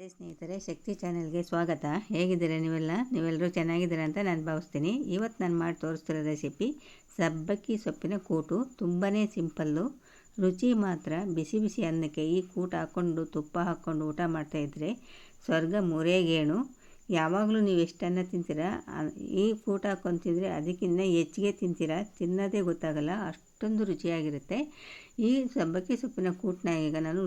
ನಮಸ್ತೆ ಸ್ನೇಹಿತರೆ, ಶಕ್ತಿ ಚಾನೆಲ್ಗೆ ಸ್ವಾಗತ. ಹೇಗಿದ್ದೀರಾ ನೀವೆಲ್ಲರೂ ಚೆನ್ನಾಗಿದ್ದೀರಾ ಅಂತ ನಾನು ಭಾವಿಸ್ತೀನಿ. ಇವತ್ತು ನಾನು ಮಾಡಿ ತೋರಿಸ್ತಿರೋ ರೆಸಿಪಿ ಸಬ್ಬಕ್ಕಿ ಸೊಪ್ಪಿನ ಕೂಟು. ತುಂಬಾ ಸಿಂಪಲ್ಲು, ರುಚಿ ಮಾತ್ರ. ಬಿಸಿ ಬಿಸಿ ಅನ್ನಕ್ಕೆ ಈ ಕೂಟು ಹಾಕ್ಕೊಂಡು ತುಪ್ಪ ಹಾಕ್ಕೊಂಡು ಊಟ ಮಾಡ್ತಾಯಿದ್ರೆ ಸ್ವರ್ಗ ಮೂರೇಗೇಣು. ಯಾವಾಗಲೂ ನೀವು ಎಷ್ಟು ಅನ್ನ ತಿಂತೀರಾ, ಈ ಕೂಟು ಹಾಕ್ಕೊಂಡು ತಿಂದರೆ ಅದಕ್ಕಿಂತ ಹೆಚ್ಚಿಗೆ ತಿಂತೀರಾ, ತಿನ್ನೋದೇ ಗೊತ್ತಾಗಲ್ಲ, ಅಷ್ಟೊಂದು ರುಚಿಯಾಗಿರುತ್ತೆ. ಈ ಸಬ್ಬಕ್ಕಿ ಸೊಪ್ಪಿನ ಕೂಟನ್ನ ಈಗ ನಾನು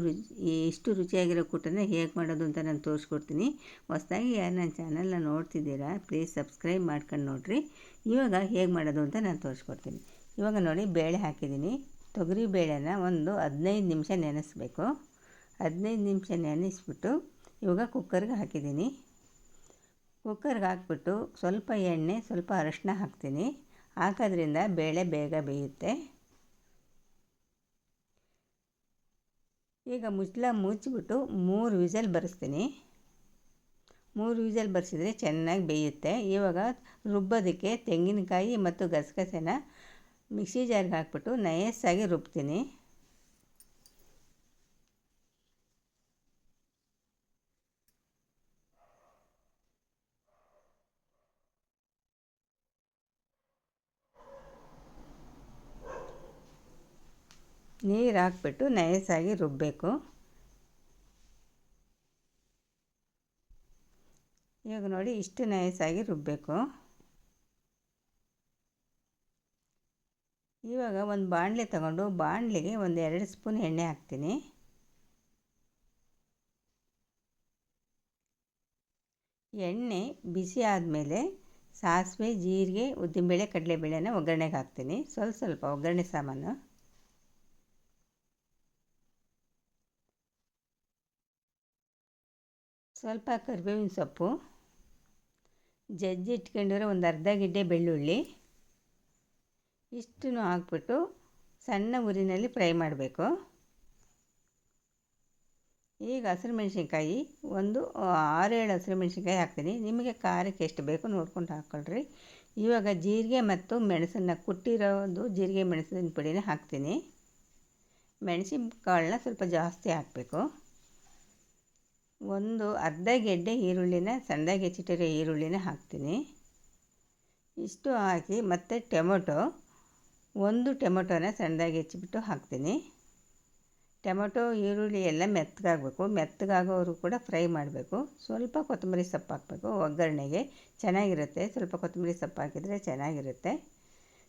ಇಷ್ಟು ರುಚಿಯಾಗಿರೋ ಕೂಟನ್ನು ಹೇಗೆ ಮಾಡೋದು ಅಂತ ನಾನು ತೋರಿಸ್ಕೊಡ್ತೀನಿ. ಹೊಸದಾಗಿ ಯಾರು ನನ್ನ ಚಾನಲ್ನ ನೋಡ್ತಿದ್ದೀರಾ ಪ್ಲೀಸ್ ಸಬ್ಸ್ಕ್ರೈಬ್ ಮಾಡ್ಕೊಂಡು ನೋಡಿರಿ. ಇವಾಗ ಹೇಗೆ ಮಾಡೋದು ಅಂತ ನಾನು ತೋರಿಸ್ಕೊಡ್ತೀನಿ. ಇವಾಗ ನೋಡಿ, ಬೇಳೆ ಹಾಕಿದ್ದೀನಿ. ತೊಗರಿ ಬೇಳೆನ ಒಂದು 15 ನಿಮಿಷ ನೆನೆಸ್ಬೇಕು. 15 ನಿಮಿಷ ನೆನೆಸ್ಬಿಟ್ಟು ಇವಾಗ ಕುಕ್ಕರ್ಗೆ ಹಾಕಿದ್ದೀನಿ. ಕುಕ್ಕರ್ಗೆ ಹಾಕ್ಬಿಟ್ಟು ಸ್ವಲ್ಪ ಎಣ್ಣೆ, ಸ್ವಲ್ಪ ಅರಶಿನ ಹಾಕ್ತೀನಿ. ಹಾಕೋದ್ರಿಂದ ಬೇಳೆ ಬೇಗ ಬೇಯುತ್ತೆ. ಈಗ ಮುಚ್ಚಿಬಿಟ್ಟು 3 ವಿಸಲ್ ಬರೆಸ್ತೀನಿ. 3 ವಿಸಲ್ ಬರೆಸಿದ್ರೆ ಚೆನ್ನಾಗಿ ಬೇಯುತ್ತೆ. ಇವಾಗ ರುಬ್ಬೋದಕ್ಕೆ ತೆಂಗಿನಕಾಯಿ ಮತ್ತು ಗಸಗಸೆನ ಮಿಕ್ಸಿ ಜಾರ್ಗೆ ಹಾಕ್ಬಿಟ್ಟು ನಯಸ್ಸಾಗಿ ರುಬ್ತೀನಿ. ನೀರು ಹಾಕ್ಬಿಟ್ಟು ನಯಸ್ಸಾಗಿ ರುಬ್ಬಬೇಕು. ಇವಾಗ ನೋಡಿ, ಇಷ್ಟು ನಯಸ್ಸಾಗಿ ರುಬ್ಬಬೇಕು. ಇವಾಗ ಒಂದು ಬಾಣಲೆ ತಗೊಂಡು ಬಾಣಲೆಗೆ ಒಂದು 2 ಸ್ಪೂನ್ ಎಣ್ಣೆ ಹಾಕ್ತೀನಿ. ಎಣ್ಣೆ ಬಿಸಿ ಆದಮೇಲೆ ಸಾಸಿವೆ, ಜೀರಿಗೆ, ಉದ್ದಿನಬೇಳೆ, ಕಡಲೆಬೇಳೆನ ಒಗ್ಗರಣೆಗೆ ಹಾಕ್ತೀನಿ. ಸ್ವಲ್ಪ ಒಗ್ಗರಣೆ ಸಾಮಾನು. ಸ್ವಲ್ಪ ಕರಿಬೇವಿನ ಸೊಪ್ಪು, ಜಜ್ಜಿಟ್ಕೊಂಡಿರೋ ಒಂದು ಅರ್ಧ ಗೆಡ್ಡೆ ಬೆಳ್ಳುಳ್ಳಿ, ಇಷ್ಟನ್ನು ಹಾಕ್ಬಿಟ್ಟು ಸಣ್ಣ ಉರಿನಲ್ಲಿ ಫ್ರೈ ಮಾಡಬೇಕು. ಈಗ ಹಸಿರುಮೆಣ್ಸಿನ್ಕಾಯಿ ಒಂದು 6-7 ಹಸಿರುಮೆಣ್ಸಿನ್ಕಾಯಿ ಹಾಕ್ತೀನಿ. ನಿಮಗೆ ಖಾರಕ್ಕೆ ಎಷ್ಟು ಬೇಕು ನೋಡ್ಕೊಂಡು ಹಾಕ್ಕೊಳ್ರಿ. ಇವಾಗ ಜೀರಿಗೆ ಮತ್ತು ಮೆಣಸನ್ನು ಕುಟ್ಟಿರೋದು ಜೀರಿಗೆ ಮೆಣಸಿನ ಪುಡಿನ ಹಾಕ್ತೀನಿ. ಮೆಣಸಿನ ಕಾಳನ್ನ ಸ್ವಲ್ಪ ಜಾಸ್ತಿ ಹಾಕಬೇಕು. ಒಂದು ಅರ್ಧ ಗೆಡ್ಡೆ ಈರುಳ್ಳಿನ ಸಣ್ಣದಾಗಿ ಹೆಚ್ಚಿಟ್ಟಿರೋ ಈರುಳ್ಳಿನ ಹಾಕ್ತೀನಿ. ಇಷ್ಟು ಹಾಕಿ ಮತ್ತು ಒಂದು ಟೊಮೆಟೊನ ಸಣ್ಣದಾಗಿ ಹೆಚ್ಚಿಬಿಟ್ಟು ಹಾಕ್ತೀನಿ. ಟೊಮೆಟೊ ಈರುಳ್ಳಿ ಎಲ್ಲ ಮೆತ್ತಗಾಗಬೇಕು. ಮೆತ್ತಗಾಗೋರು ಕೂಡ ಫ್ರೈ ಮಾಡಬೇಕು. ಸ್ವಲ್ಪ ಕೊತ್ತಂಬರಿ ಸೊಪ್ಪು ಹಾಕಬೇಕು ಒಗ್ಗರಣೆಗೆ, ಚೆನ್ನಾಗಿರುತ್ತೆ. ಸ್ವಲ್ಪ ಕೊತ್ತಂಬರಿ ಸೊಪ್ಪು ಹಾಕಿದರೆ ಚೆನ್ನಾಗಿರುತ್ತೆ.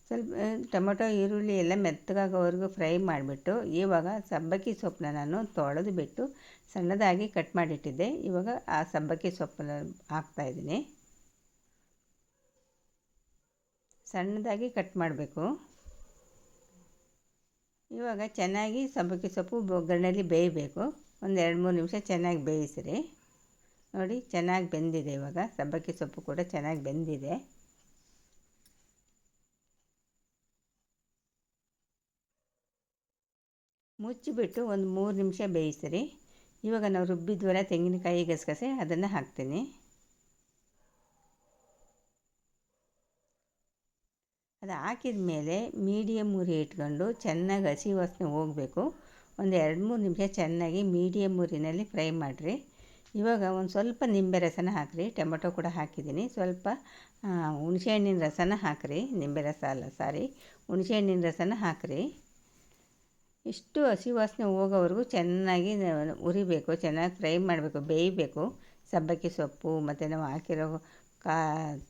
ಸ್ವಲ್ಪ ಟೊಮೆಟೊ ಈರುಳ್ಳಿ ಎಲ್ಲ ಮೆತ್ತಗಾಗೋವರೆಗೂ ಫ್ರೈ ಮಾಡಿಬಿಟ್ಟು ಇವಾಗ ಸಬ್ಬಕ್ಕಿ ಸೊಪ್ಪನ್ನ ನಾನು ತೊಳೆದು ಬಿಟ್ಟು ಸಣ್ಣದಾಗಿ ಕಟ್ ಮಾಡಿಟ್ಟಿದ್ದೆ. ಇವಾಗ ಆ ಸಬ್ಬಕ್ಕಿ ಸೊಪ್ಪನ್ನ ಹಾಕ್ತಾಯಿದ್ದೀನಿ. ಸಣ್ಣದಾಗಿ ಕಟ್ ಮಾಡಬೇಕು. ಇವಾಗ ಚೆನ್ನಾಗಿ ಸಬ್ಬಕ್ಕಿ ಸೊಪ್ಪು ಒಗ್ಗರಣೆಯಲ್ಲಿ ಬೇಯಬೇಕು. ಒಂದು 2-3 ನಿಮಿಷ ಚೆನ್ನಾಗಿ ಬೇಯಿಸಿರಿ. ನೋಡಿ, ಚೆನ್ನಾಗಿ ಬೆಂದಿದೆ. ಇವಾಗ ಸಬ್ಬಕ್ಕಿ ಸೊಪ್ಪು ಕೂಡ ಚೆನ್ನಾಗಿ ಬೆಂದಿದೆ. ಮುಚ್ಚಿಬಿಟ್ಟು ಒಂದು 3 ನಿಮಿಷ ಬೇಯಿಸಿರಿ. ಇವಾಗ ನಾವು ರುಬ್ಬಿದ್ವಲ್ಲ ತೆಂಗಿನಕಾಯಿ, ಗಸಗಸೆ, ಅದನ್ನು ಹಾಕ್ತೀನಿ. ಅದು ಹಾಕಿದ ಮೇಲೆ ಮೀಡಿಯಮ್ ಉರಿ ಇಟ್ಕೊಂಡು ಚೆನ್ನಾಗಿ ಹಸಿ ವಾಸನೆ ಹೋಗಬೇಕು. ಒಂದು 2-3 ನಿಮಿಷ ಚೆನ್ನಾಗಿ ಮೀಡಿಯಮ್ ಉರಿನಲ್ಲಿ ಫ್ರೈ ಮಾಡಿರಿ. ಇವಾಗ ಒಂದು ಸ್ವಲ್ಪ ನಿಂಬೆ ರಸನ ಹಾಕಿರಿ. ಟೊಮೆಟೊ ಕೂಡ ಹಾಕಿದ್ದೀನಿ. ಸ್ವಲ್ಪ ಹುಣಸೆಹಣ್ಣಿನ ರಸನ ಹಾಕಿರಿ. ನಿಂಬೆ ರಸ ಅಲ್ಲ, ಹುಣಸೆಹಣ್ಣಿನ ರಸನ ಹಾಕಿರಿ. ಇಷ್ಟು ಹಸಿ ವಾಸನೆ ಹೋಗೋವರೆಗೂ ಚೆನ್ನಾಗಿ ಉರಿಬೇಕು, ಚೆನ್ನಾಗಿ ಫ್ರೈ ಮಾಡಬೇಕು, ಬೇಯಬೇಕು. ಸಬ್ಬಕ್ಕಿ ಸೊಪ್ಪು ಮತ್ತು ನಾವು ಹಾಕಿರೋ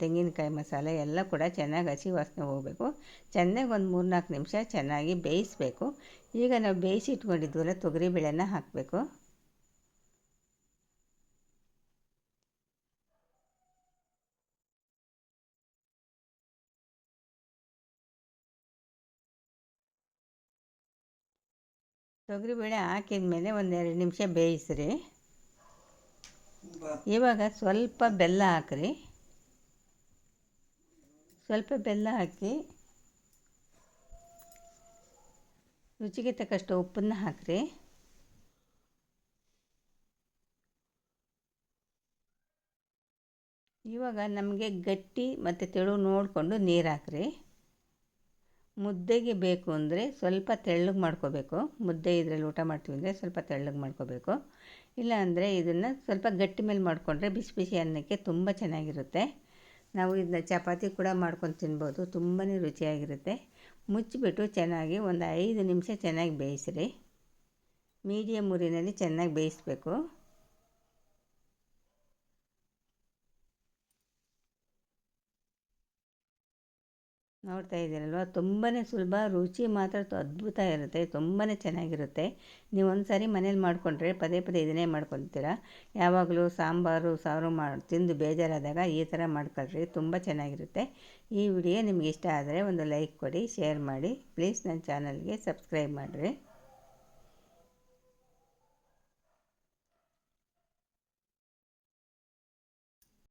ತೆಂಗಿನಕಾಯಿ ಮಸಾಲೆ ಎಲ್ಲ ಕೂಡ ಚೆನ್ನಾಗಿ ಹಸಿ ವಾಸನೆ ಹೋಗಬೇಕು. ಚೆನ್ನಾಗಿ ಒಂದು 3-4 ನಿಮಿಷ ಚೆನ್ನಾಗಿ ಬೇಯಿಸಬೇಕು. ಈಗ ನಾವು ಬೇಯಿಸಿ ಇಟ್ಕೊಂಡಿದ್ವಲ್ಲ ತೊಗರಿಬೇಳೆನ ಹಾಕಬೇಕು. ತೊಗರಿಬೇಳೆ ಹಾಕಿದ ಮೇಲೆ ಒಂದು 2 ನಿಮಿಷ ಬೇಯಿಸ್ರಿ. ಇವಾಗ ಸ್ವಲ್ಪ ಬೆಲ್ಲ ಹಾಕಿರಿ. ಸ್ವಲ್ಪ ಬೆಲ್ಲ ಹಾಕಿ ರುಚಿಗೆ ತಕ್ಕಷ್ಟು ಉಪ್ಪನ್ನು ಹಾಕಿರಿ. ಇವಾಗ ನಮಗೆ ಗಟ್ಟಿ ಮತ್ತು ತೆಳು ನೋಡಿಕೊಂಡು ನೀರು ಹಾಕಿರಿ. ಮುದ್ದೆಗೆ ಬೇಕು ಅಂದರೆ ಸ್ವಲ್ಪ ತೆಳ್ಳಗೆ ಮಾಡ್ಕೋಬೇಕು. ಮುದ್ದೆ ಇದರಲ್ಲಿ ಊಟ ಮಾಡ್ತೀವಿ ಅಂದರೆ ಸ್ವಲ್ಪ ತೆಳ್ಳಗೆ ಮಾಡ್ಕೋಬೇಕು. ಇಲ್ಲ ಅಂದರೆ ಇದನ್ನು ಸ್ವಲ್ಪ ಗಟ್ಟಿ ಮೇಲೆ ಮಾಡಿಕೊಂಡ್ರೆ ಬಿಸಿ ಬಿಸಿ ಅನ್ನಕ್ಕೆ ತುಂಬ ಚೆನ್ನಾಗಿರುತ್ತೆ. ನಾವು ಇದನ್ನ ಚಪಾತಿ ಕೂಡ ಮಾಡ್ಕೊಂಡು ತಿನ್ಬೋದು, ತುಂಬಾ ರುಚಿಯಾಗಿರುತ್ತೆ. ಮುಚ್ಚಿಬಿಟ್ಟು ಚೆನ್ನಾಗಿ ಒಂದು 5 ನಿಮಿಷ ಚೆನ್ನಾಗಿ ಬೇಯಿಸ್ರಿ. ಮೀಡಿಯಮ್ ಉರಿನಲ್ಲಿ ಚೆನ್ನಾಗಿ ಬೇಯಿಸಬೇಕು. ನೋಡ್ತಾ ಇದ್ದೀರಲ್ವ, ತುಂಬಾ ಸುಲಭ, ರುಚಿ ಮಾತ್ರ ಅದ್ಭುತ ಇರುತ್ತೆ, ತುಂಬಾ ಚೆನ್ನಾಗಿರುತ್ತೆ. ನೀವು ಒಂದು ಸಾರಿ ಮನೇಲಿ ಮಾಡಿಕೊಂಡ್ರೆ ಪದೇ ಪದೇ ಇದನ್ನೇ ಮಾಡ್ಕೊತೀರ. ಯಾವಾಗಲೂ ಸಾಂಬಾರು ಸಾರು ತಿಂದು ಬೇಜಾರಾದಾಗ ಈ ಥರ ಮಾಡ್ಕೊಳ್ರಿ, ತುಂಬ ಚೆನ್ನಾಗಿರುತ್ತೆ. ಈ ವಿಡಿಯೋ ನಿಮ್ಗೆ ಇಷ್ಟ ಆದರೆ ಒಂದು ಲೈಕ್ ಕೊಡಿ, ಶೇರ್ ಮಾಡಿ. ಪ್ಲೀಸ್ ನನ್ನ ಚಾನಲ್ಗೆ ಸಬ್ಸ್ಕ್ರೈಬ್ ಮಾಡಿರಿ.